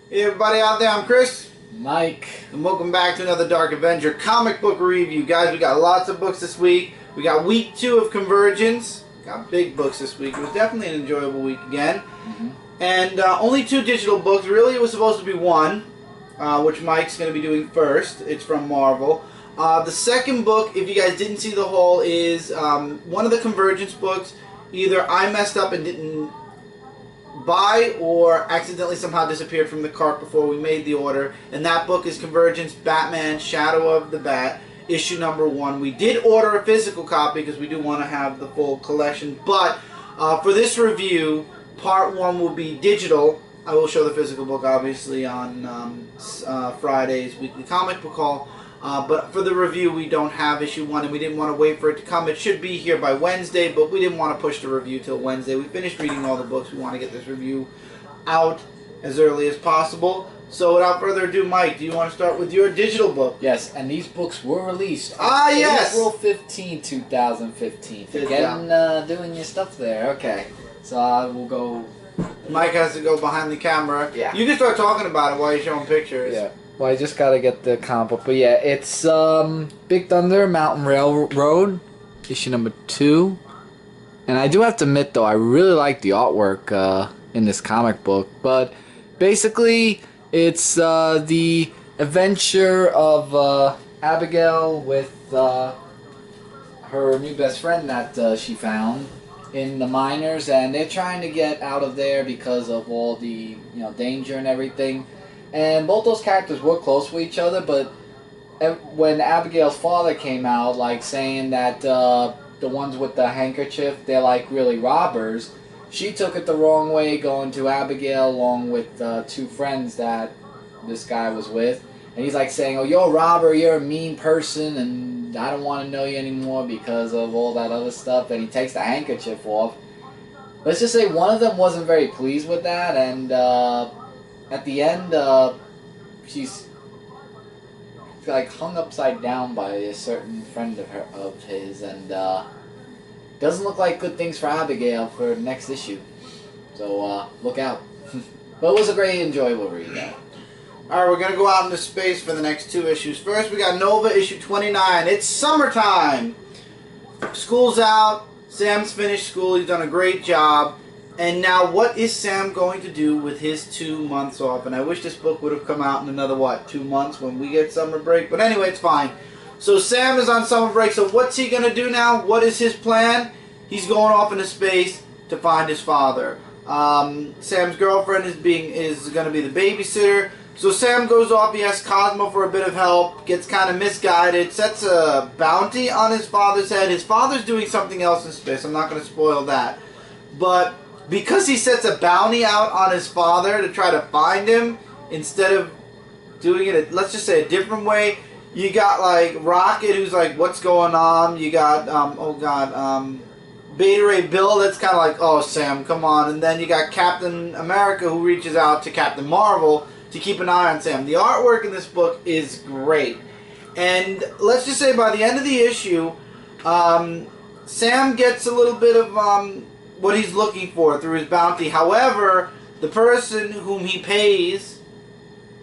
Hey everybody out there, I'm Chris. Mike. And welcome back to another Dark Avenger Comic Book review. Guys, we got lots of books this week. We got week 2 of Convergence. Got big books this week. It was definitely an enjoyable week again. And only 2 digital books. Really, it was supposed to be 1, which Mike's going to be doing first. It's from Marvel. The second book, if you guys didn't see the haul, is one of the Convergence books. Either I messed up and didn't buy or accidentally somehow disappeared from the cart before we made the order, and that book is Convergence Batman Shadow of the Bat, issue number 1. We did order a physical copy because we do want to have the full collection, but for this review, part 1 will be digital. I will show the physical book obviously on Friday's weekly comic book haul. But for the review, we don't have issue 1, and we didn't want to wait for it to come. It should be here by Wednesday, but we didn't want to push the review till Wednesday. We finished reading all the books. We want to get this review out as early as possible. So without further ado, Mike, do you want to start with your digital book? Yes, and these books were released yes! April 15, 2015. Getting, doing your stuff there. Okay. So I will go... Mike has to go behind the camera. Yeah. You can start talking about it while you're showing pictures. Yeah. Well, I just gotta get the comic book, but yeah, it's Big Thunder Mountain Railroad, issue number 2, and I do have to admit though, I really like the artwork in this comic book. But basically, it's the adventure of Abigail with her new best friend that she found in the miners, and they're trying to get out of there because of all the danger and everything. And both those characters were close with each other, but when Abigail's father came out, like saying that the ones with the handkerchief, they're like really robbers, she took it the wrong way, going to Abigail along with 2 friends that this guy was with. And he's like saying, oh, you're a robber, you're a mean person, and I don't want to know you anymore because of all that other stuff. And he takes the handkerchief off. Let's just say one of them wasn't very pleased with that, and at the end, she's like hung upside down by a certain friend of his, and doesn't look like good things for Abigail for next issue. So look out. But it was a great, enjoyable read. Alright, we're going to go out into space for the next 2 issues. First, we got Nova issue 29. It's summertime. School's out. Sam's finished school. He's done a great job. And now, what is Sam going to do with his 2 months off? And I wish this book would have come out in another, 2 months when we get summer break. But anyway, it's fine. So Sam is on summer break. So what's he going to do now? What is his plan? He's going off into space to find his father. Sam's girlfriend is going to be the babysitter. So Sam goes off. He asks Cosmo for a bit of help. Gets kind of misguided. Sets a bounty on his father's head. His father's doing something else in space. I'm not going to spoil that. But because he sets a bounty out on his father to try to find him, instead of doing it, let's just say a different way, you got like Rocket, who's like, what's going on? You got, Beta Ray Bill, that's kind of like, oh Sam, come on. And then you got Captain America, who reaches out to Captain Marvel to keep an eye on Sam. The artwork in this book is great. And let's just say by the end of the issue, Sam gets a little bit of what he's looking for through his bounty. However, the person whom he pays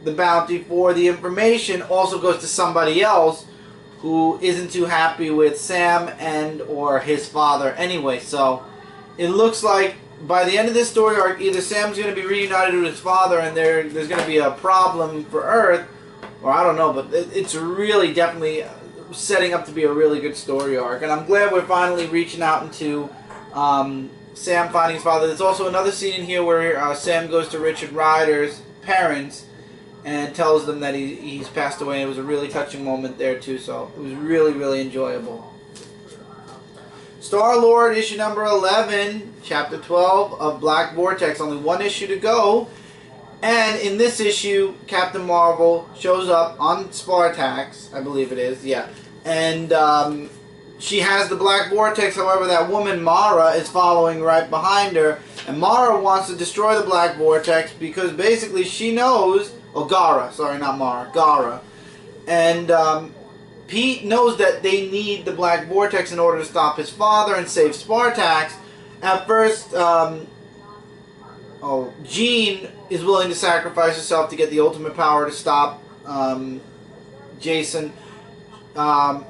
the bounty for the information also goes to somebody else who isn't too happy with Sam and or his father anyway. So it looks like by the end of this story arc, either Sam's going to be reunited with his father and there's going to be a problem for Earth, or I don't know, but it's really definitely setting up to be a really good story arc. And I'm glad we're finally reaching out into Sam finding his father. There's also another scene in here where Sam goes to Richard Rider's parents and tells them that he's passed away. It was a really touching moment there too, so it was really, really enjoyable. Star-Lord issue number 11, chapter 12 of Black Vortex. Only 1 issue to go. And in this issue, Captain Marvel shows up on Spartax, I believe it is, yeah. And she has the Black Vortex. However, that woman Mara is following right behind her, and Mara wants to destroy the Black Vortex because basically she knows, Gara, sorry, not Mara, Gara, and Pete knows that they need the Black Vortex in order to stop his father and save Spartax. At first, Jean is willing to sacrifice herself to get the ultimate power to stop Jason.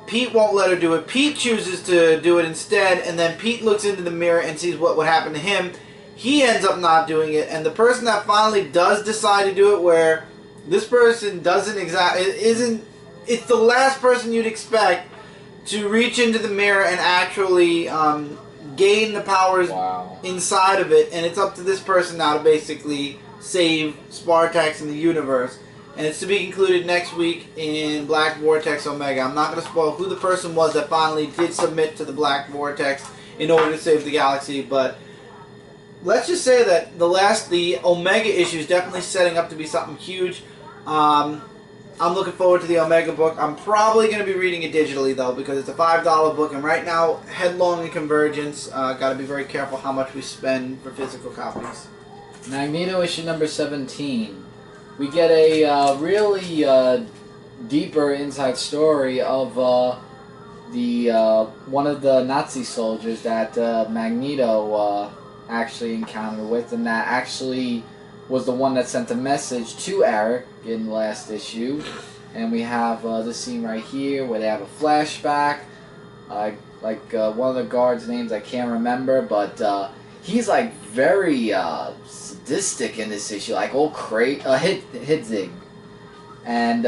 Pete won't let her do it. Pete chooses to do it instead, and then Pete looks into the mirror and sees what would happen to him. He ends up not doing it, and the person that finally does decide to do it, where this person doesn't it's the last person you'd expect to reach into the mirror and actually gain the powers inside of it, and it's up to this person now to basically save Spartax in the universe. And it's to be concluded next week in Black Vortex Omega. I'm not going to spoil who the person was that finally did submit to the Black Vortex in order to save the galaxy, but let's just say that the Omega issue is definitely setting up to be something huge. I'm looking forward to the Omega book. I'm probably going to be reading it digitally, though, because it's a $5 book, and right now, headlong in Convergence. Got to be very careful how much we spend for physical copies. Magneto issue number 17. We get a really deeper inside story of one of the Nazi soldiers that Magneto actually encountered with, and that actually was the one that sent a message to Eric in the last issue. And we have this scene right here where they have a flashback. One of the guards' names I can't remember, but he's like very sadistic in this issue, like old Hidzig. And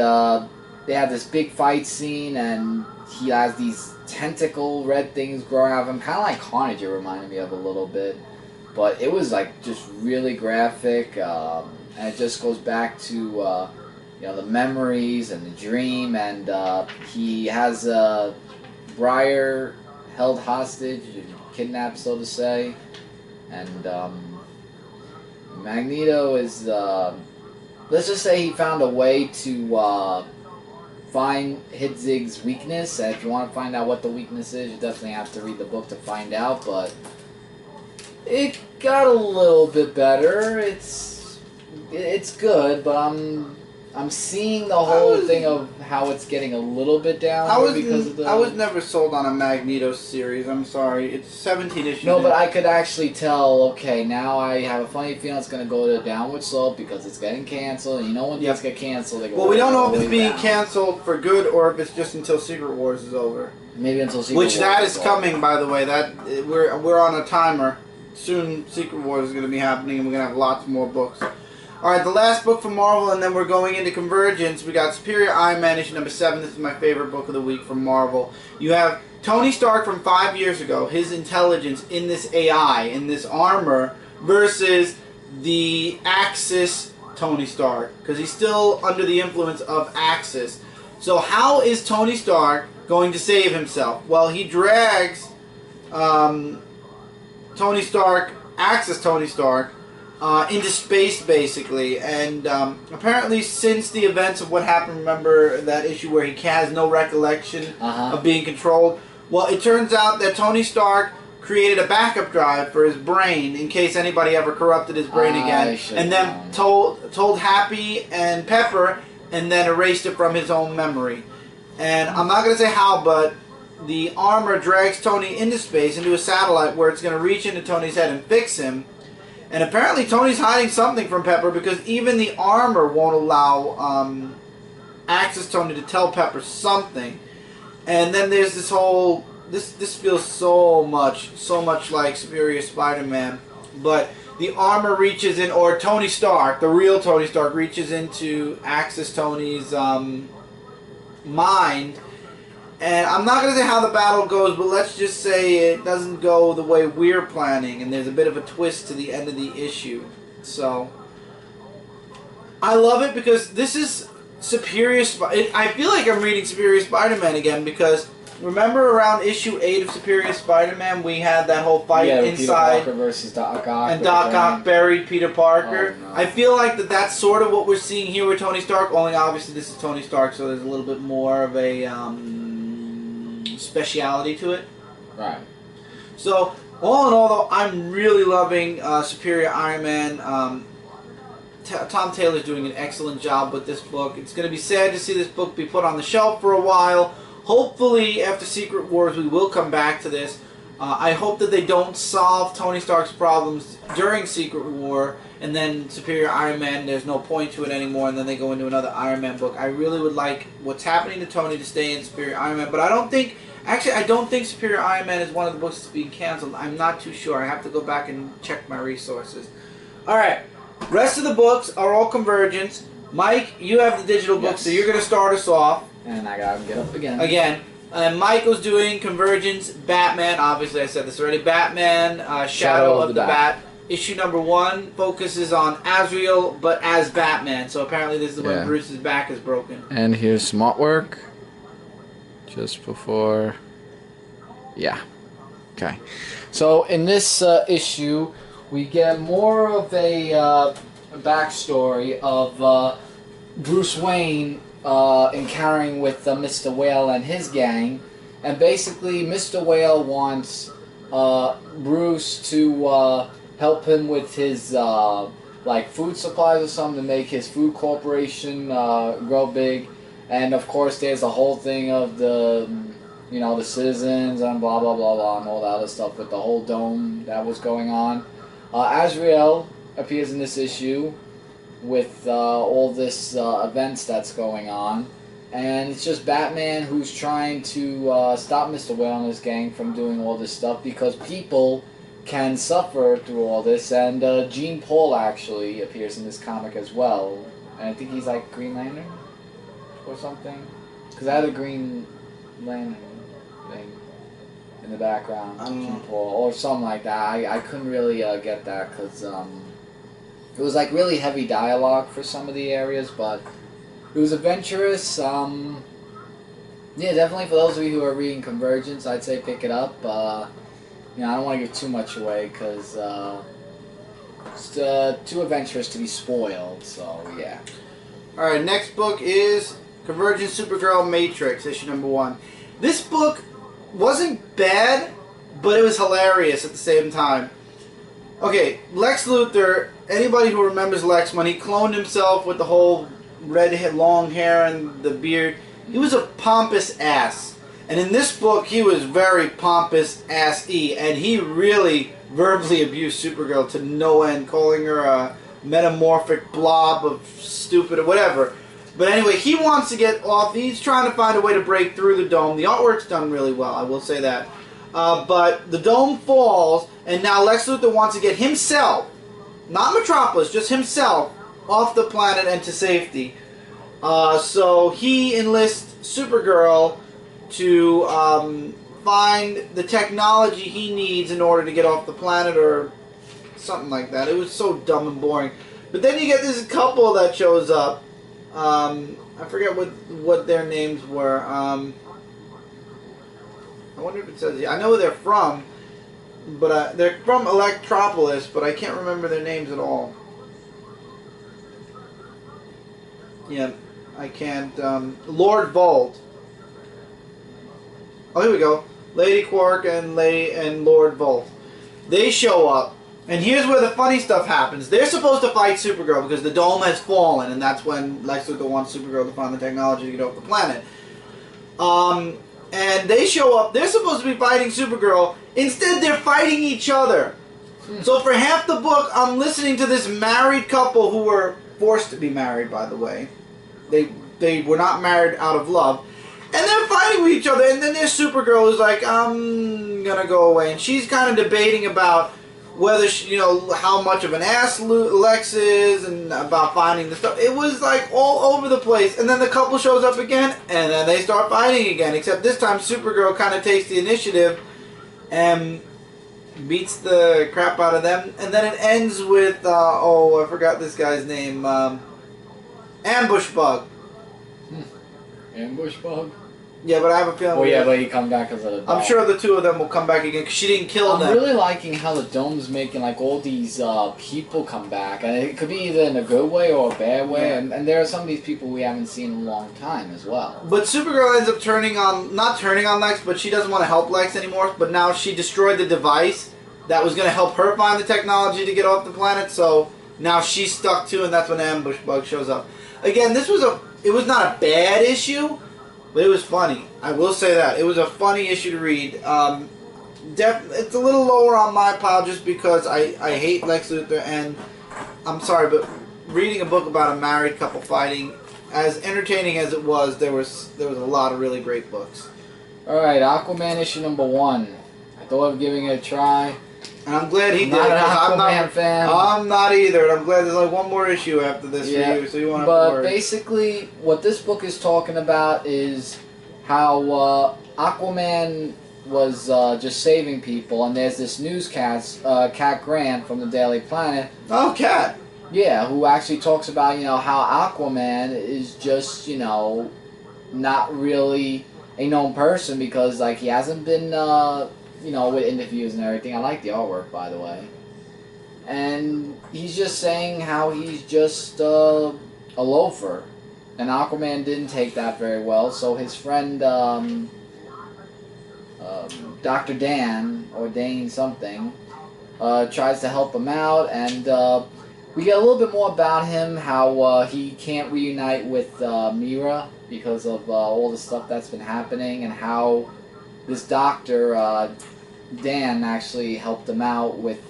they have this big fight scene, and he has these tentacle red things growing out of him, kind of like Carnage. It reminded me of a little bit. But it was like just really graphic, and it just goes back to the memories and the dream, and he has Briar held hostage, kidnapped, so to say, and Magneto is let's just say he found a way to find Hidzig's weakness. And if you want to find out what the weakness is, you definitely have to read the book to find out, but it got a little bit better. It's good, but I'm seeing the whole thing of how it's getting a little bit down I was never sold on a Magneto series. I'm sorry. It's 17 issues. No, but I could actually tell, okay, now I have a funny feeling it's going to go to a downward slope because it's getting canceled. And you know when things get canceled, they go well, we don't know if it's being down. Canceled for good or if it's just until Secret Wars is over. Maybe until Secret Wars. Which that is coming, by the way. That we're on a timer. Soon Secret Wars is going to be happening, and we're going to have lots more books. Alright, the last book from Marvel, and then we're going into Convergence. We got Superior Iron Man issue number 7. This is my favorite book of the week from Marvel. You have Tony Stark from 5 years ago, his intelligence in this AI, in this armor, versus the Axis Tony Stark, because he's still under the influence of Axis. So how is Tony Stark going to save himself? Well, he drags Tony Stark, Axis Tony Stark, into space, basically, and apparently since the events of what happened, remember that issue where he has no recollection of being controlled? Well, it turns out that Tony Stark created a backup drive for his brain in case anybody ever corrupted his brain again, and then told Happy and Pepper, and then erased it from his own memory. And I'm not going to say how, but the armor drags Tony into space, into a satellite where it's going to reach into Tony's head and fix him. And apparently Tony's hiding something from Pepper, because even the armor won't allow Axis Tony to tell Pepper something. And then there's this whole... This feels so much like Superior Spider-Man. But the armor reaches in, or Tony Stark, the real Tony Stark, reaches into Axis Tony's mind. And I'm not going to say how the battle goes, but let's just say it doesn't go the way we're planning, and there's a bit of a twist to the end of the issue. So, I love it because this is Superior I feel like I'm reading Superior Spider-Man again, because remember around issue 8 of Superior Spider-Man, we had that whole fight inside, Peter Parker versus Doc Ock, and Doc Ock buried Peter Parker. Oh, no. I feel like that's sort of what we're seeing here with Tony Stark, only obviously this is Tony Stark, so there's a little bit more of a speciality to it. Right. So, all in all, though, I'm really loving Superior Iron Man. Tom Taylor's doing an excellent job with this book. It's going to be sad to see this book be put on the shelf for a while. Hopefully, after Secret Wars, we will come back to this. I hope that they don't solve Tony Stark's problems during Secret War, and then Superior Iron Man, there's no point to it anymore, and then they go into another Iron Man book. I really would like what's happening to Tony to stay in Superior Iron Man, but I don't think Superior Iron Man is one of the books that's being canceled. I'm not too sure. I have to go back and check my resources. Alright, rest of the books are all Convergence. Mike, you have the digital book, so you're going to start us off. And I gotta get up again. And Michael's doing Convergence, Batman, obviously I said this already, Batman, Shadow of the Bat. Issue number 1 focuses on Azrael, but as Batman, so apparently this is when Bruce's back is broken. And here's some artwork, just before, okay. So in this issue, we get more of a backstory of Bruce Wayne encountering with Mr. Whale and his gang, and basically Mr. Whale wants Bruce to help him with his like food supplies or something to make his food corporation grow big, and of course there's the whole thing of the the citizens and blah blah blah blah and all that other stuff with the whole dome that was going on. Azrael appears in this issue with all this events that's going on, and it's just Batman who's trying to stop Mr. Whale and his gang from doing all this stuff, because people can suffer through all this. And Jean Paul actually appears in this comic as well, and I think he's like Green Lantern or something, because I had a Green Lantern thing in the background, Jean Paul or something like that. I couldn't really get that because it was like really heavy dialogue for some of the areas, but it was adventurous. Yeah, definitely for those of you who are reading Convergence, I'd say pick it up. I don't want to give too much away because it's too adventurous to be spoiled, so yeah. Alright, next book is Convergence Supergirl Matrix, issue number 1. This book wasn't bad, but it was hilarious at the same time. Okay, Lex Luthor, anybody who remembers Lex, when he cloned himself with the whole long hair and the beard, he was a pompous ass. And in this book, he was very pompous ass-y, and he really verbally abused Supergirl to no end, calling her a metamorphic blob of stupid or whatever. But anyway, he wants to get off. He's trying to find a way to break through the dome. The artwork's done really well, I will say that. But the dome falls, and now Lex Luthor wants to get himself, not Metropolis, just himself, off the planet and to safety. So he enlists Supergirl to find the technology he needs in order to get off the planet or something like that. It was so dumb and boring. But then you get this couple that shows up. I forget what their names were. I wonder if it says. I know where they're from, but they're from Electropolis, but I can't remember their names at all. Yeah, I can't. Lord Volt. Oh, here we go. Lady Quark and Lord Volt. They show up, and here's where the funny stuff happens. They're supposed to fight Supergirl because the dome has fallen, and that's when Lex Luthor wants Supergirl to find the technology to get off the planet. And they show up. They're supposed to be fighting Supergirl. Instead, they're fighting each other. So for half the book, I'm listening to this married couple who were forced to be married, by the way. They were not married out of love. And they're fighting with each other. And then there's Supergirl who's like, I'm going to go away. And she's kind of debating about whether she, how much of an ass Lex is, and about finding the stuff. It was like all over the place. And then the couple shows up again, and then they start fighting again. Except this time Supergirl kind of takes the initiative and beats the crap out of them. And then it ends with, I forgot this guy's name, Ambush Bug. Ambush Bug? Yeah, but I have a feeling... Oh yeah, but he come back as a dog. I'm sure the two of them will come back again, because she didn't kill them. I'm really liking how the dome's making like all these people come back. And it could be either in a good way or a bad way. Yeah. And there are some of these people we haven't seen in a long time as well. But Supergirl ends up not turning on Lex, but she doesn't want to help Lex anymore. But now she destroyed the device that was going to help her find the technology to get off the planet. So now she's stuck too, and that's when Ambush Bug shows up. Again, it was not a bad issue, but it was funny. I will say that. It was a funny issue to read. it's a little lower on my pile just because I hate Lex Luthor, and I'm sorry, but reading a book about a married couple fighting, as entertaining as it was, there was a lot of really great books. Alright, Aquaman issue number 1. I thought of giving it a try. And I'm glad he did. Not an Aquaman fan. I'm not either, and I'm glad there's like one more issue after this for you, so you won't have to worry. But basically, what this book is talking about is how Aquaman was just saving people, and there's this newscast, Cat Grant from the Daily Planet. Oh, Cat. Yeah, who actually talks about, how Aquaman is just, not really a known person because, like, he hasn't been, with interviews and everything. I like the artwork, by the way. And he's just saying how he's just a loafer. And Aquaman didn't take that very well, so his friend, Dr. Dan, or Dane something, tries to help him out, and we get a little bit more about him, how he can't reunite with Mira because of all the stuff that's been happening, and how this doctor, Dan, actually helped him out with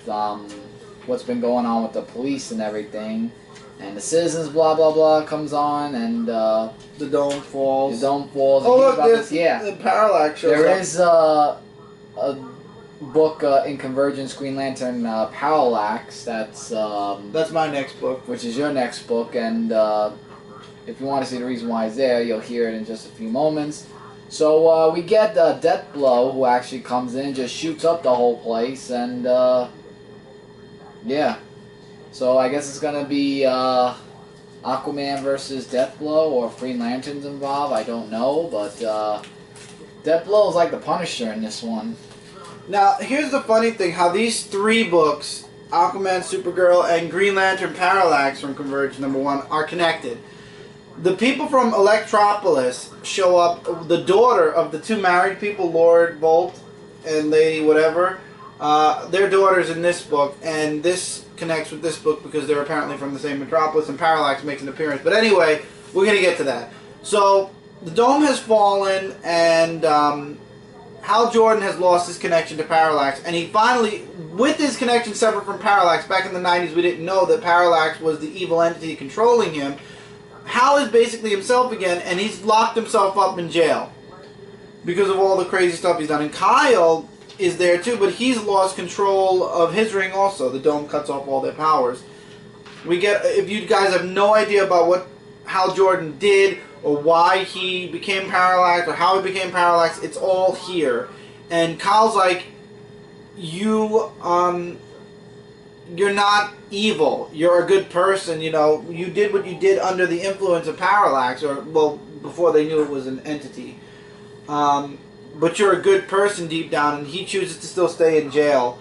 what's been going on with the police and everything. And the Citizens blah blah blah comes on, and the dome falls. The dome falls. Oh look, there's yeah. The Parallax shows There up. is a book in Convergence, Green Lantern Parallax. That's my next book. Which is your next book, and if you want to see the reason why it's there, you'll hear it in just a few moments. So we get Deathblow, who actually comes in, just shoots up the whole place, and yeah. So I guess it's gonna be Aquaman versus Deathblow, or if Green Lantern's involved. I don't know, but Deathblow is like the Punisher in this one. Now, here's the funny thing: how these 3 books, Aquaman, Supergirl, and Green Lantern Parallax from Convergence #1, are connected. The people from Electropolis show up. The daughter of the 2 married people, Lord Bolt and Lady whatever, their daughters in this book, and this connects with this book because they're apparently from the same metropolis, and Parallax makes an appearance. But anyway, we're going to get to that. So, the dome has fallen, and Hal Jordan has lost his connection to Parallax, and he finally, with his connection separate from Parallax, back in the 90s we didn't know that Parallax was the evil entity controlling him. Hal is basically himself again, and he's locked himself up in jail because of all the crazy stuff he's done. And Kyle is there too, but he's lost control of his ring also. The dome cuts off all their powers. We get, if you guys have no idea about what Hal Jordan did, or why he became Parallax, or how he became Parallax, it's all here. And Kyle's like, you're not evil. You're a good person, You did what you did under the influence of Parallax, or, well, before they knew it was an entity. But you're a good person deep down, and he chooses to still stay in jail.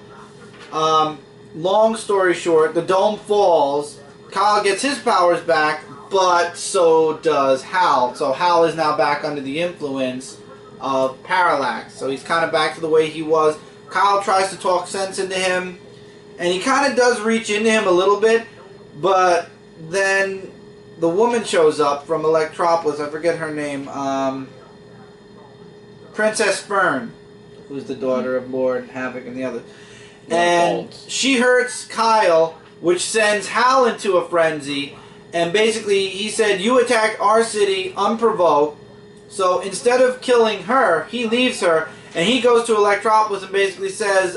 Long story short, the dome falls. Kyle gets his powers back, but so does Hal. So Hal is now back under the influence of Parallax. So he's kind of back to the way he was. Kyle tries to talk sense into him, and he kind of does reach into him a little bit, but then the woman shows up from Electropolis. I forget her name. Princess Fern, who's the daughter of Lord Havoc and the others. And she hurts Kyle, which sends Hal into a frenzy. And basically, he said, you attacked our city unprovoked. So instead of killing her, he leaves her, and he goes to Electropolis and basically says,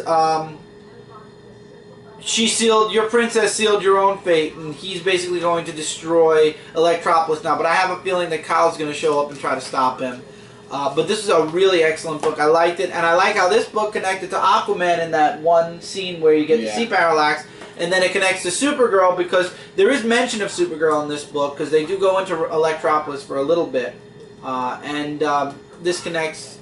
your princess sealed your own fate, and he's basically going to destroy Electropolis now. But I have a feeling that Kyle's going to show up and try to stop him. But this is a really excellent book. I liked it, and I like how this book connected to Aquaman in that one scene where you get to see Parallax, and then it connects to Supergirl, because there is mention of Supergirl in this book, because they do go into Electropolis for a little bit. This connects...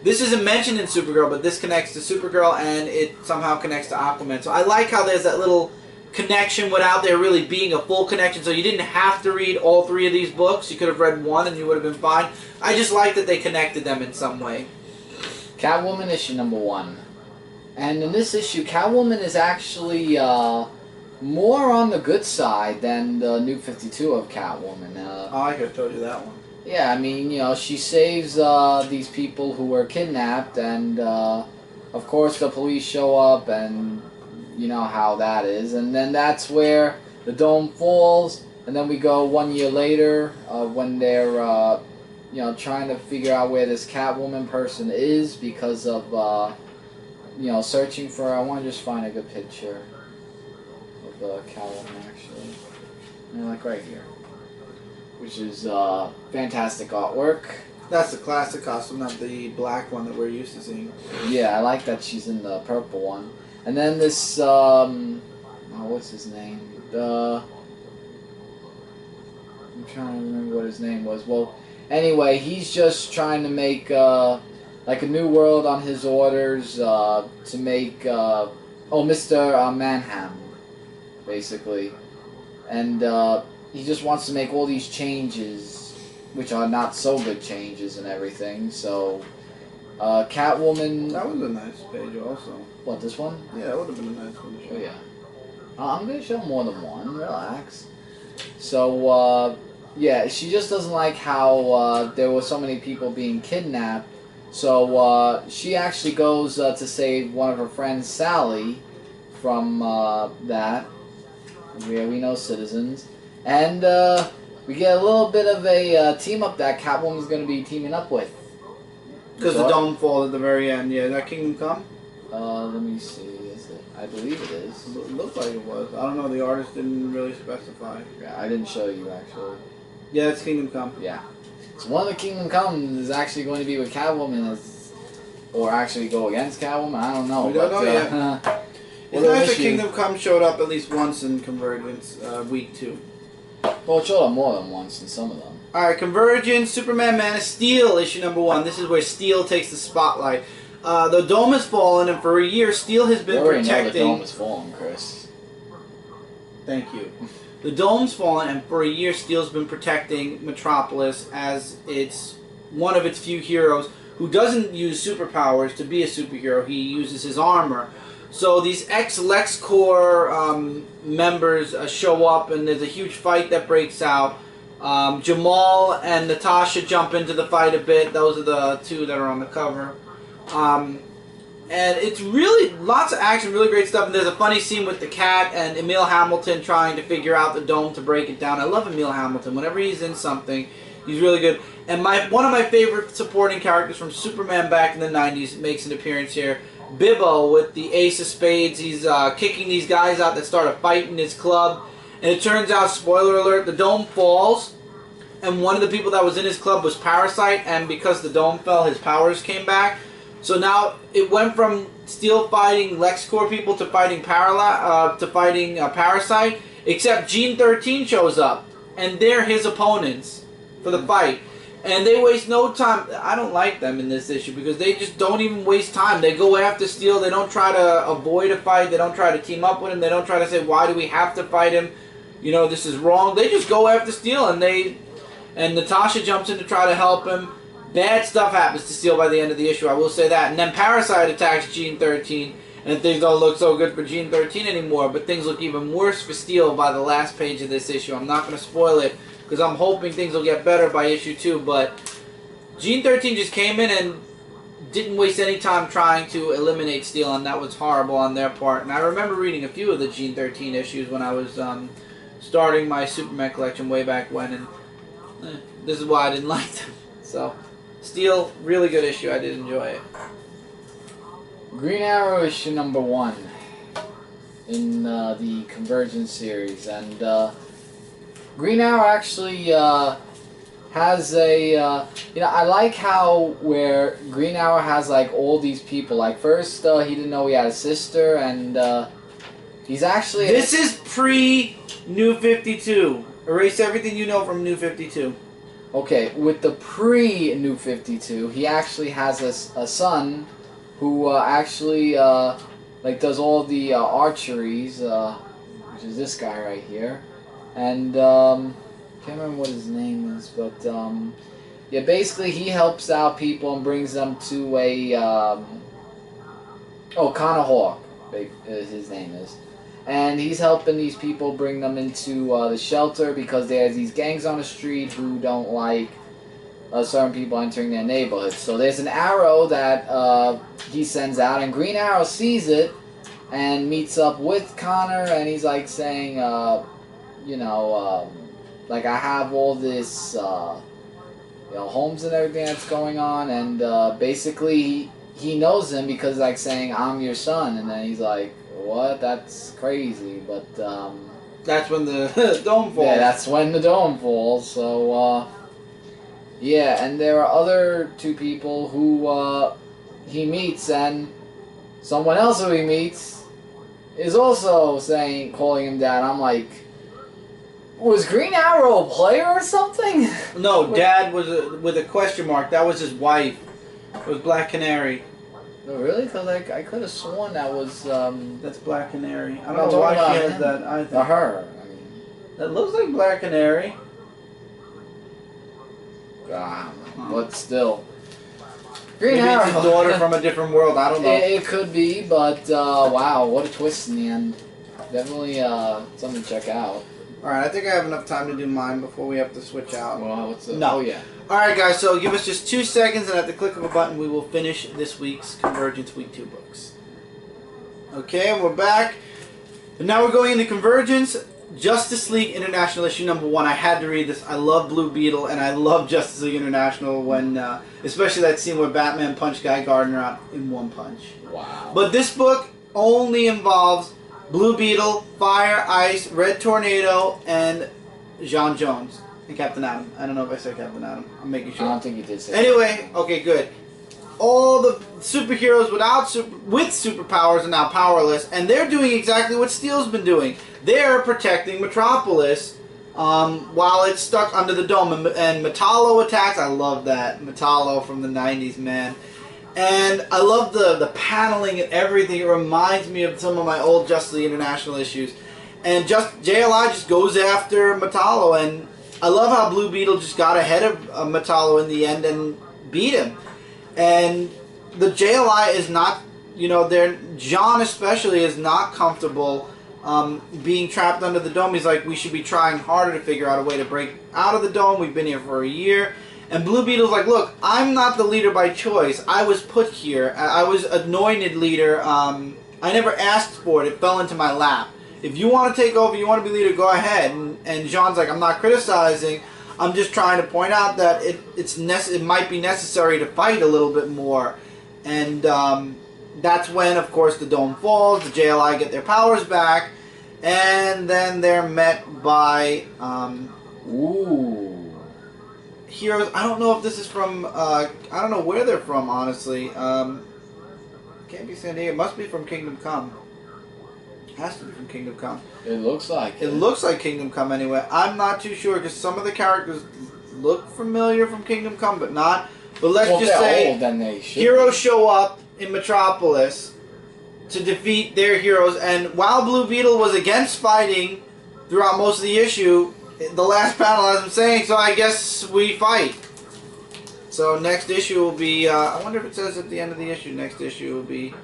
This isn't mentioned in Supergirl, but this connects to Supergirl, and it somehow connects to Aquaman. So I like how there's that little connection without there really being a full connection. So you didn't have to read all 3 of these books. You could have read one and you would have been fine. I just like that they connected them in some way. Catwoman issue #1. And in this issue, Catwoman is actually more on the good side than the New 52 of Catwoman. I could have told you that one. Yeah, I mean, she saves these people who were kidnapped, and of course the police show up, and you know how that is. And then that's where the dome falls, and then we go 1 year later when they're you know, trying to figure out where this Catwoman person is because of you know, searching for. I want to just find a good picture of Catwoman actually. And like right here, which is fantastic artwork. That's the classic costume, not the black one that we're used to seeing. Yeah, I like that she's in the purple one. And then this, oh, what's his name? I'm trying to remember what his name was. Well, anyway, he's just trying to make like a new world on his orders to make oh, Mr. Manham, basically. And he just wants to make all these changes, which are not so good changes and everything. So, Catwoman... That was a nice page also. What, this one? Yeah, that would have been a nice one to show. Oh, yeah. I'm going to show more than one. Relax. So, yeah, she just doesn't like how there were so many people being kidnapped. So, she actually goes to save one of her friends, Sally, from that. Yeah, we know citizens. And we get a little bit of a team-up that Catwoman's going to be teaming up with. Because the dome falls at the very end. Yeah, that Kingdom Come? Let me see. Is it? I believe it is. It looked like it was. I don't know. The artist didn't really specify. Yeah, I didn't show you, actually. Yeah, it's Kingdom Come. Yeah. So one of the Kingdom Comes is actually going to be with Catwoman, or actually go against Catwoman. I don't know. We don't know yet. It's nice that Kingdom Come showed up at least once in Convergence, week 2. Well, it showed up more than once in some of them. Alright, Convergence, Superman, Man of Steel, issue number 1. This is where Steel takes the spotlight. The dome has fallen, and for a year, Steel has been protecting... know the dome has fallen, Chris. Thank you. The dome's fallen, and for a year, Steel's been protecting Metropolis as it's one of its few heroes who doesn't use superpowers to be a superhero. He uses his armor. So these ex-LexCorp members show up, and there's a huge fight that breaks out. Jamal and Natasha jump into the fight a bit. Those are the two that are on the cover. And it's really lots of action, really great stuff. And there's a funny scene with the cat and Emil Hamilton trying to figure out the dome to break it down. I love Emil Hamilton. Whenever he's in something, he's really good. And one of my favorite supporting characters from Superman back in the 90s makes an appearance here. Bibbo with the Ace of Spades. He's kicking these guys out that start a fight in his club. And it turns out, spoiler alert, the dome falls. And one of the people that was in his club was Parasite. And because the dome fell, his powers came back. So now it went from Steel fighting LexCorp people to fighting Parasite. Except Gene 13 shows up. And they're his opponents for the fight. And they waste no time. I don't like them in this issue because they just don't even waste time. They go after Steel. They don't try to avoid a fight. They don't try to team up with him. They don't try to say, why do we have to fight him? You know, this is wrong. They just go after Steel, and Natasha jumps in to try to help him. Bad stuff happens to Steel by the end of the issue, I will say that. And then Parasite attacks Gene 13, and things don't look so good for Gene 13 anymore, but things look even worse for Steel by the last page of this issue. I'm not going to spoil it, because I'm hoping things will get better by issue 2, but Gene 13 just came in and didn't waste any time trying to eliminate Steel, and that was horrible on their part. And I remember reading a few of the Gene 13 issues when I was starting my Superman collection way back when, and this is why I didn't like them. So, Steel, really good issue. I did enjoy it. Green Arrow issue number 1 in the Convergence series, and Green Arrow actually has a, you know, I like how where Green Arrow has like all these people. Like first he didn't know he had a sister, and he's actually... This is pre-New 52. Erase everything you know from New 52. Okay, with the pre-New 52, he actually has a son who actually like does all the archeries, which is this guy right here. And can't remember what his name is, but yeah, basically he helps out people and brings them to a Connor Hawk, his name is, and he's helping these people bring them into the shelter because there's these gangs on the street who don't like certain people entering their neighborhood. So there's an arrow that he sends out, and Green Arrow sees it and meets up with Connor, and he's like saying, like I have all this, homes and everything that's going on, and basically he knows him because like saying I'm your son, and then he's like, what? That's crazy, but that's when the dome falls. Yeah, that's when the dome falls. So yeah, and there are other two people who he meets, and someone else who he meets is also calling him dad. I'm like, was Green Arrow a player or something? No, Dad was with a question mark. That was his wife. It was Black Canary. Oh, really? Because I could have sworn that was... That's Black Canary. I don't know why she has that either. Her. I mean, that looks like Black Canary. But still. Green Maybe Arrow. It's his daughter from a different world. I don't know. It could be, but wow, what a twist in the end. Definitely something to check out. Alright, I think I have enough time to do mine before we have to switch out. Well, what's up? No. Oh, yeah. Alright, guys, so give us just 2 seconds, and at the click of a button, we will finish this week's Convergence Week 2 books. Okay, and we're back. And now we're going into Convergence, Justice League International issue #1. I had to read this. I love Blue Beetle, and I love Justice League International when, especially that scene where Batman punched Guy Gardner out in one punch. Wow. But this book only involves Blue Beetle, Fire, Ice, Red Tornado, and John Jones. And Captain Atom. I don't know if I said Captain Atom. I'm making sure. I don't think you did say Anyway, okay, good. All the superheroes with superpowers are now powerless, and they're doing exactly what Steel's been doing. They're protecting Metropolis while it's stuck under the dome. And Metallo attacks. I love that. Metallo from the 90s, man. And I love the paneling and everything. It reminds me of some of my old Justice League International issues. And JLI just goes after Metallo. And I love how Blue Beetle just got ahead of Metallo in the end and beat him. And the JLI is not, John especially is not comfortable being trapped under the dome. He's like, we should be trying harder to figure out a way to break out of the dome. We've been here for a year. And Blue Beetle's like, look, I'm not the leader by choice. I was put here. I was anointed leader. I never asked for it. It fell into my lap. If you want to take over, you want to be leader, go ahead. And Jean's like, I'm not criticizing. I'm just trying to point out that it might be necessary to fight a little bit more. And that's when, of course, the dome falls. The JLI get their powers back. And then they're met by... heroes. I don't know if this is from, I don't know where they're from, honestly. Can't be San Diego. It must be from Kingdom Come. Has to be from Kingdom Come. It looks like it. It looks like Kingdom Come anyway. I'm not too sure because some of the characters look familiar from Kingdom Come, but not. But let's just say old, then they should heroes show up in Metropolis to defeat their heroes, and while Blue Beetle was against fighting throughout most of the issue, the last panel has him saying, so I guess we fight. So next issue will be, I wonder if it says at the end of the issue, next issue will be,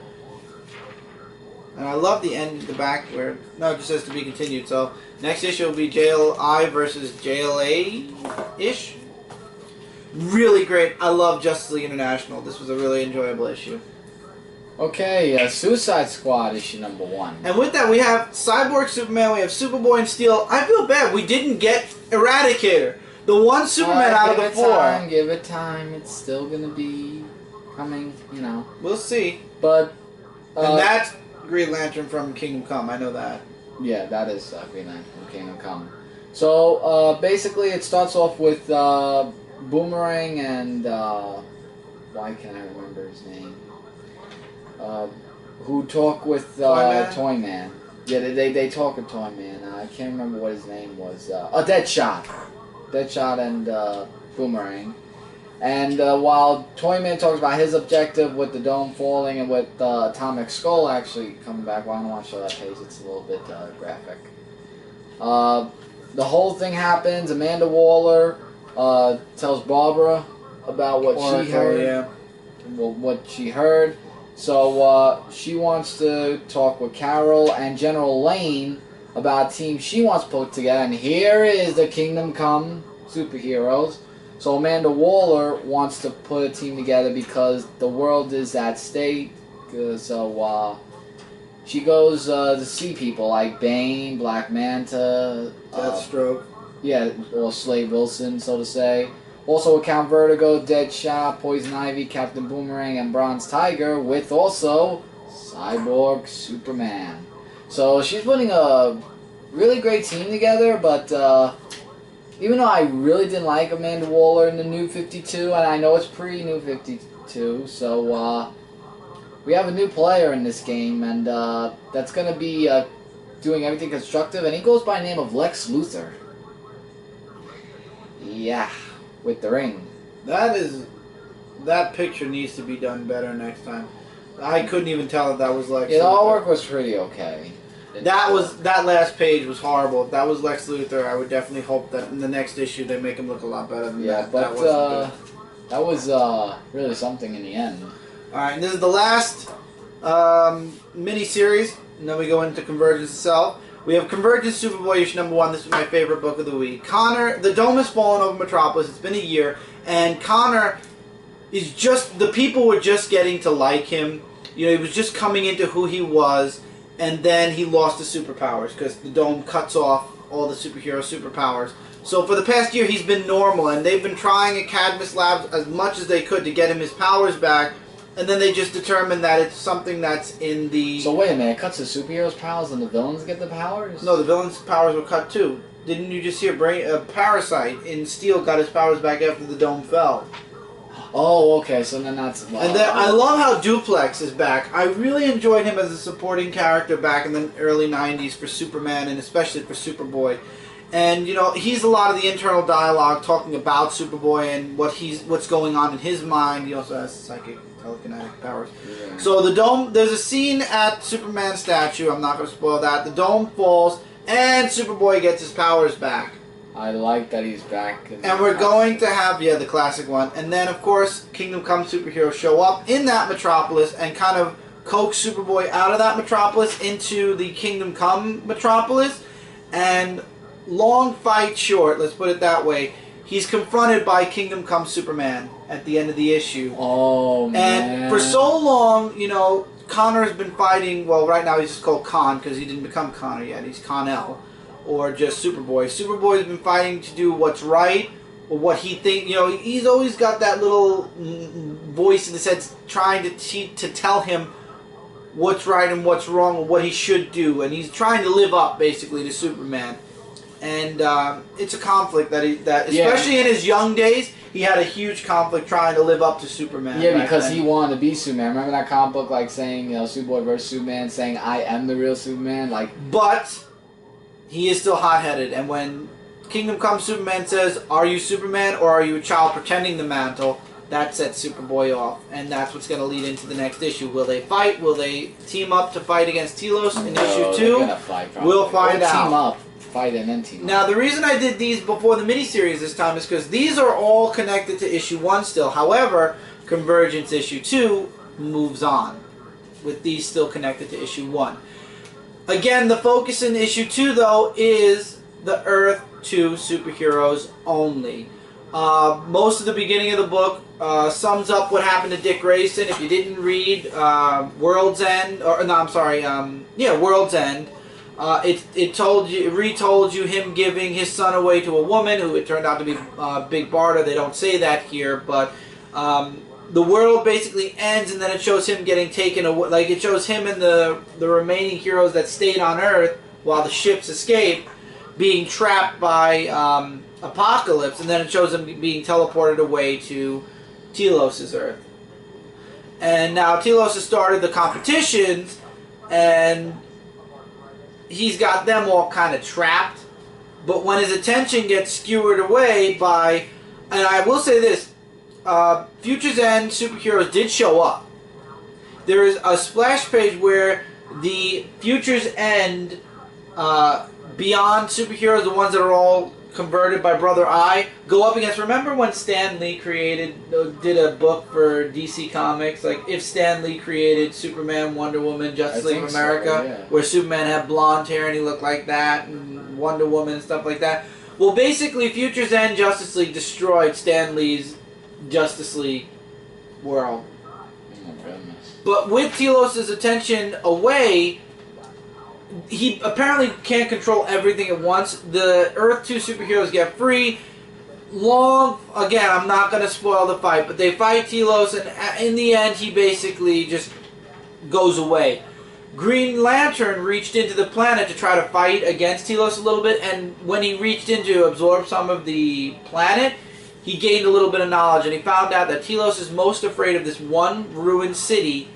and I love the end, the back where, no, it just says to be continued. So next issue will be JLI versus JLA-ish. Really great. I love Justice League International. This was a really enjoyable issue. Okay, Suicide Squad issue #1. And with that, we have Cyborg Superman, we have Superboy and Steel. I feel bad. We didn't get Eradicator. The one Superman out of the four. Give it time. It's still going to be coming, We'll see. But... and that's Green Lantern from Kingdom Come. I know that. Yeah, that is Green Lantern from Kingdom Come. So, basically, it starts off with Boomerang and... why can't I remember his name? Who talk with Toyman. Yeah, they talk with Toyman. I can't remember what his name was. Deadshot. Deadshot and Boomerang. And while Toyman talks about his objective with the dome falling and with Atomic Skull actually coming back, well, I don't want to show that page. It's a little bit graphic. The whole thing happens. Amanda Waller tells Barbara about what she heard. Yeah. What she heard. So she wants to talk with Carol and General Lane about a team she wants put together. And here is the Kingdom Come superheroes. So Amanda Waller wants to put a team together because the world is at stake. So she goes to see people like Bane, Black Manta, Deathstroke. yeah, or Slade Wilson, so to say. Also Count Vertigo, Deadshot, Poison Ivy, Captain Boomerang, and Bronze Tiger, with also Cyborg Superman. So she's putting a really great team together, but even though I really didn't like Amanda Waller in the New 52, and I know it's pre-New 52, so we have a new player in this game, and that's going to be doing everything constructive, and he goes by the name of Lex Luthor. Yeah, with the ring. That picture needs to be done better next time. I couldn't even tell that was Lex Luthor. Yeah, the artwork was pretty okay. That last page was horrible. If that was Lex Luthor, I would definitely hope that in the next issue they make him look a lot better than that. But that was really something in the end. Alright, and this is the last mini-series, and then we go into Convergence itself. We have Convergence Superboy issue number 1. This is my favorite book of the week. Connor, the dome has fallen over Metropolis. It's been a year, and Connor is just, the people were just getting to like him. You know, he was just coming into who he was, and then he lost his superpowers because the dome cuts off all the superhero superpowers. So for the past year, he's been normal, and they've been trying at Cadmus Labs as much as they could to get him his powers back. And then they just determined that it's something that's in the... So wait a minute, it cuts the superheroes' powers and the villains get the powers? No, the villains' powers were cut too. Didn't you just see a Parasite in Steel got his powers back after the dome fell? Oh, okay, so then that's... And then I love how Duplex is back. I really enjoyed him as a supporting character back in the early 90s for Superman and especially for Superboy. And, you know, he's a lot of the internal dialogue talking about Superboy and what's going on in his mind. He also has psychic telekinetic powers. Yeah. So the dome, there's a scene at Superman's statue, I'm not going to spoil that. The dome falls and Superboy gets his powers back. I like that he's back. And we're going to have, the classic one. And then, of course, Kingdom Come superheroes show up in that Metropolis and kind of coax Superboy out of that Metropolis into the Kingdom Come Metropolis. And long fight short, let's put it that way, he's confronted by Kingdom Come Superman at the end of the issue. Oh, man. And for so long, you know, Connor has been fighting, well, right now he's just called Con because he didn't become Connor yet. He's Con-El. Or just Superboy. Superboy's been fighting to do what's right, or what he thinks. You know, he's always got that little voice in his head trying to tell him what's right and what's wrong, or what he should do, and he's trying to live up basically to Superman. And it's a conflict that especially in his young days, he had a huge conflict trying to live up to Superman. Yeah, because he wanted to be Superman. Remember that comic book, like saying, you know, Superboy versus Superman, saying I am the real Superman, like. But he is still hot-headed, and when Kingdom Come Superman says, "Are you Superman or are you a child pretending the mantle?" that sets Superboy off, and that's what's going to lead into the next issue. Will they fight? Will they team up to fight against Telos in issue 2? They're gonna fight, probably. We'll find out. Team up, fight, and then team up. Now, the reason I did these before the miniseries this time is because these are all connected to issue 1 still. However, Convergence issue 2 moves on, with these still connected to issue 1. Again, the focus in issue 2, though, is the Earth 2 superheroes only. Most of the beginning of the book sums up what happened to Dick Grayson. If you didn't read World's End, World's End, it retold you him giving his son away to a woman who it turned out to be Big Barda. They don't say that here, but the world basically ends, and then it shows him getting taken away. Like, it shows him and the remaining heroes that stayed on Earth while the ships escaped being trapped by Apocalypse, and then it shows him being teleported away to Telos' Earth. And now Telos has started the competitions, and he's got them all kind of trapped. But when his attention gets skewered away by, and I will say this, Future's End superheroes did show up. There is a splash page where the Future's End Beyond superheroes, the ones that are all converted by Brother Eye, go up against. Remember when Stan Lee did a book for DC Comics, like if Stan Lee created Superman, Wonder Woman, Justice League of America, so, yeah. where Superman had blonde hair and he looked like that, and Wonder Woman and stuff like that. Well, basically, Future's End Justice League destroyed Stan Lee's Justice League world. Oh my goodness. But with Telos' attention away, he apparently can't control everything at once. The Earth 2 superheroes get free. Again, I'm not going to spoil the fight, but they fight Telos, and in the end, he basically just goes away. Green Lantern reached into the planet to try to fight against Telos a little bit, and when he reached in to absorb some of the planet, he gained a little bit of knowledge, and he found out that Telos is most afraid of this one ruined city,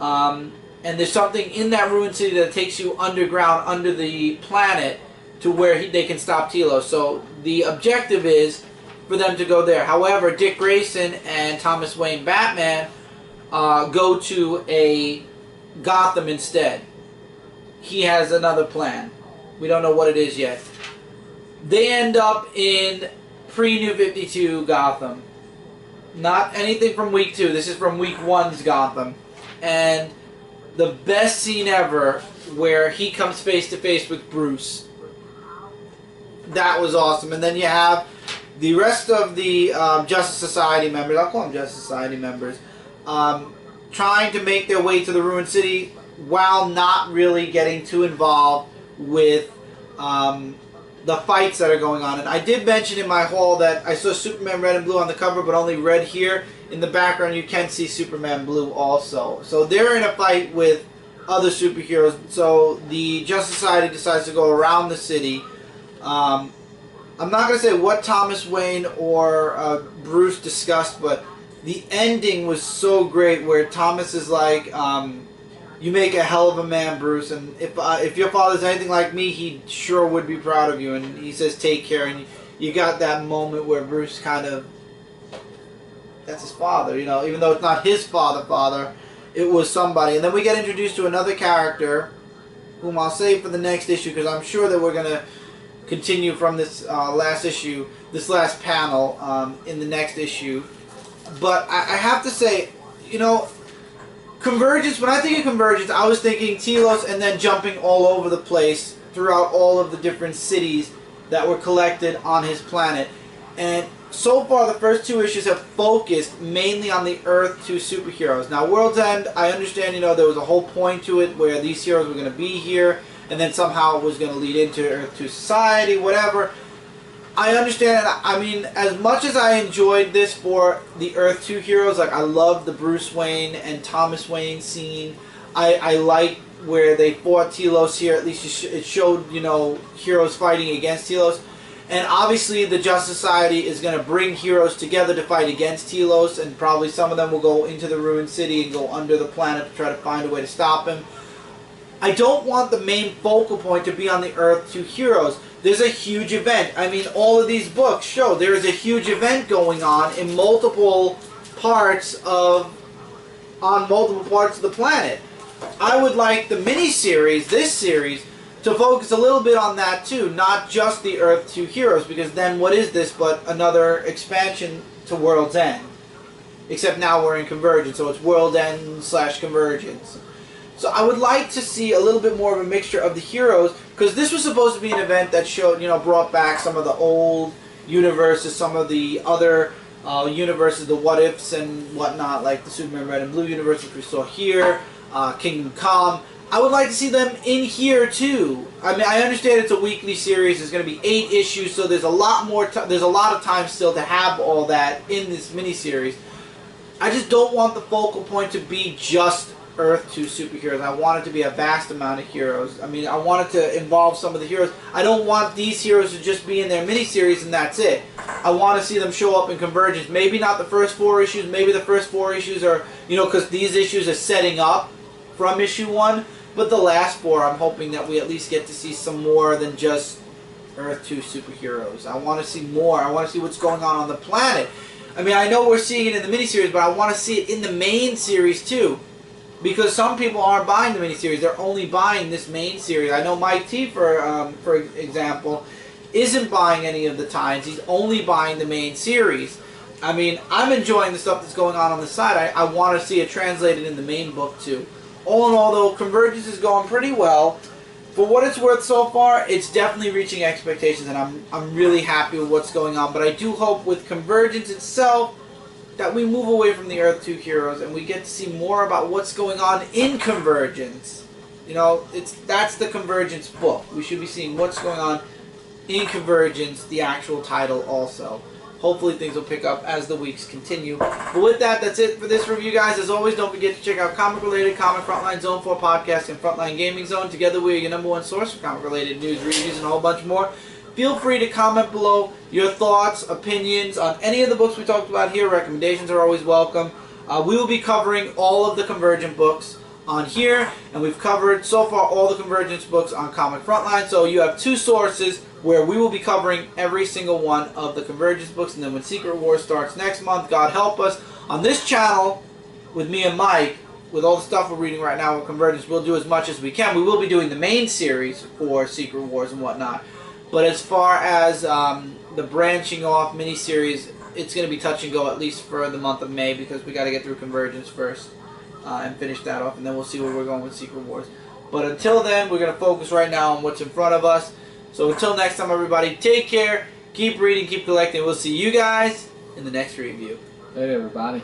and there's something in that ruined city that takes you underground, under the planet, to where they can stop Telos. So the objective is for them to go there. However, Dick Grayson and Thomas Wayne Batman go to a Gotham instead. He has another plan. We don't know what it is yet. They end up in pre-New 52 Gotham. Not anything from week 2. This is from week 1's Gotham. And the best scene ever, where he comes face to face with Bruce. That was awesome. And then you have the rest of the Justice Society members, I'll call them Justice Society members, trying to make their way to the ruined city while not really getting too involved with the fights that are going on. And I did mention in my haul that I saw Superman red and blue on the cover, but only red here. In the background you can see Superman blue also. So they're in a fight with other superheroes. So the Justice Society decides to go around the city. I'm not going to say what Thomas Wayne or Bruce discussed, but the ending was so great where Thomas is like, you make a hell of a man, Bruce, and if your father's anything like me, he sure would be proud of you. And he says, take care. And you got that moment where Bruce kind of, that's his father, you know, even though it's not his father, it was somebody. And then we get introduced to another character, whom I'll save for the next issue, because I'm sure that we're going to continue from this last issue, this last panel in the next issue. But I have to say, you know, Convergence, when I think of Convergence, I was thinking Telos and then jumping all over the place throughout all of the different cities that were collected on his planet. And so far, the first 2 issues have focused mainly on the Earth 2 superheroes. Now, World's End, I understand, you know, there was a whole point to it where these heroes were going to be here, and then somehow it was going to lead into Earth 2 society, whatever. I understand. I mean, as much as I enjoyed this for the Earth 2 heroes, like I love the Bruce Wayne and Thomas Wayne scene. I like where they fought Telos here. At least it showed, you know, heroes fighting against Telos. And obviously the Justice Society is going to bring heroes together to fight against Telos, and probably some of them will go into the ruined city and go under the planet to try to find a way to stop him. I don't want the main focal point to be on the Earth 2 heroes. There's a huge event. I mean, all of these books show there is a huge event going on in multiple parts of the planet. I would like the mini-series, this series, to focus a little bit on that too, not just the Earth 2 heroes, because then what is this but another expansion to World's End? Except now we're in Convergence, so it's World's End / Convergence. So I would like to see a little bit more of a mixture of the heroes, because this was supposed to be an event that showed, you know, brought back some of the old universes, some of the other universes, the what ifs and whatnot, like the Superman Red and Blue universe, which we saw here, Kingdom Come. I would like to see them in here too. I mean, I understand it's a weekly series. There's going to be 8 issues, so there's a lot more. There's a lot of time still to have all that in this miniseries. I just don't want the focal point to be just Earth 2 superheroes. I want it to be a vast amount of heroes. I mean, I want it to involve some of the heroes. I don't want these heroes to just be in their miniseries and that's it. I want to see them show up in Convergence. Maybe not the first 4 issues. Maybe the first 4 issues are, you know, because these issues are setting up from issue 1. But the last 4, I'm hoping that we at least get to see some more than just Earth 2 superheroes. I want to see more. I want to see what's going on the planet. I mean, I know we're seeing it in the miniseries, but I want to see it in the main series too. Because some people aren't buying the miniseries. They're only buying this main series. I know Mike T, for example, isn't buying any of the tie-ins. He's only buying the main series. I mean, I'm enjoying the stuff that's going on the side. I want to see it translated in the main book too. All in all, though, Convergence is going pretty well. For what it's worth so far, it's definitely reaching expectations, and I'm really happy with what's going on. But I do hope with Convergence itself that we move away from the Earth 2 heroes and we get to see more about what's going on in Convergence. You know, that's the Convergence book. We should be seeing what's going on in Convergence, the actual title also. Hopefully things will pick up as the weeks continue. But with that, that's it for this review, guys. As always, don't forget to check out comic-related, Comic Frontline, Zone 4 Podcast, and Frontline Gaming Zone. Together, we are your #1 source for comic-related news, reviews, and a whole bunch more. Feel free to comment below your thoughts, opinions on any of the books we talked about here. Recommendations are always welcome. We will be covering all of the Convergent books on here, and we've covered so far all the Convergence books on Comic Frontline, so you have 2 sources where we will be covering every single one of the Convergence books. And then when Secret Wars starts next month, God help us, on this channel with me and Mike, with all the stuff we're reading right now with Convergence, we'll do as much as we can. We will be doing the main series for Secret Wars and whatnot, but as far as the branching off miniseries, it's going to be touch and go at least for the month of May, because we got to get through Convergence first and finish that off, and then we'll see where we're going with Secret Wars. But until then, we're going to focus right now on what's in front of us. So until next time, everybody, take care, keep reading, keep collecting. We'll see you guys in the next review. Hey, everybody.